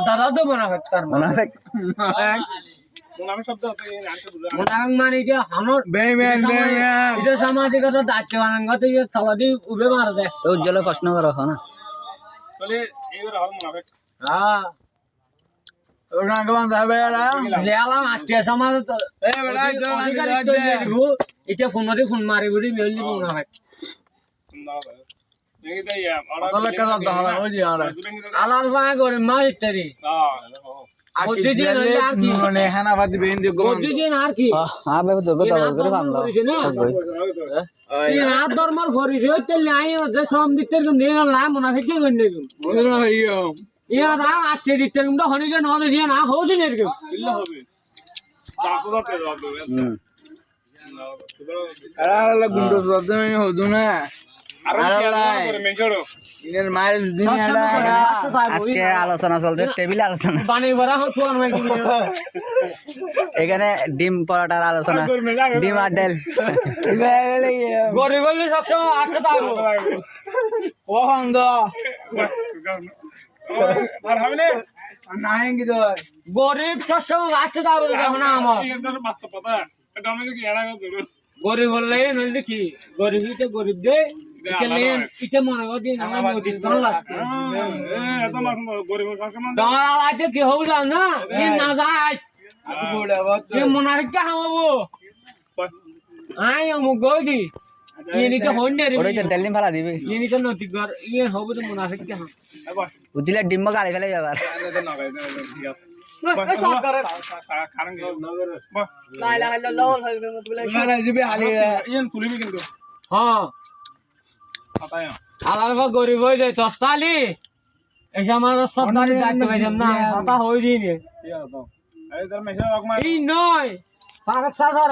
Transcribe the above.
দাদা তো মুনাফিক তার মুনাফিক মুনাফিক মানে কি হানর বেঈমান এটা সামাজিকতা দায়িত্ব বানাঙ্গত ইয়ে তলাদি উবে মার দে তো উজ্জ্বল প্রশ্ন করো না তাহলে এইবার হল মুনাফিক হ্যাঁ ওরা কেমন যাবে এরা জেলা আত্মীয় সমাজ এই বেটা এটা ফোন মারি বুড়ি মেললি মুনাফিক অতলে কাজ দাও হবে ওই যে আরে আলাল ভাই করে মার ইত্যাদি প্রতিদিন আর কি মানে হানাবাদি বেইন দিয়ে গোমান প্রতিদিন আর কি আবে তো কথা করে ফান দাও এই রাত ধর্মর পরিচয় তে নাই যে সব দিকতে নিয়ে না মুনাফিক কে গন্নে ওরা হইও ইয়া দা আসছে দিকতে কিন্তু হনিকে নলে দিয়ে না হও দিন এরকম ইল্লা হবে ডাকো দাতে হবে আরে গুন্ডো সদ মানে হদু না আর করে মেজড়ো ইনের মাইল দিন আজকে আলোচনা চলছে টেবিল আলোচনা বানি ভরা হন সোয়ান ভাই এখানে ডিম পরোটার আলোচনা ডিম আর ডাল গরিব হলে সবসময় আসতে থাকবো ও হন্দ আর হবে না নাই কি দর গরিব সবসময় আসতে থাকবো যখন আমার এই তো বাস্তব কথা এটা আমি কি এরা করব গরিব হলে নইলে কি গরিব দে ইতে মনে করি না নদী তোর লাগছে এত মাস গরিব কাস্টমার তোমার আওয়াজে কি হইলাম না কি না যায় আতু বড়া বাত কি মুনাফিক কে হামাবো আই আমু গদি ইনি তো হন্ডে রে ওটাই তো ডাল ডিম ফালা দিবি ইনি তো নদী ঘর ইয়ে হবে তো মুনাফিক কে হাম বুঝলে ডিম গালি ফেলে যাবার ঠিক আছে সরকারে কারণ লা ইলাহা ইল্লাল্লাহ হযরত মুহাম্মদ মানে জিবে হালি ইয়েন তুলিবি কিন্তু হ্যাঁ পাতায় আলাদা গরিব হয়ে যায় তস্তালি এসে আমার সরকারি দায়িত্ব পাইলাম না কথা হই দিনে ঠিক আছে এই তার মেশা অকমা এই নয় ফারাক সাজার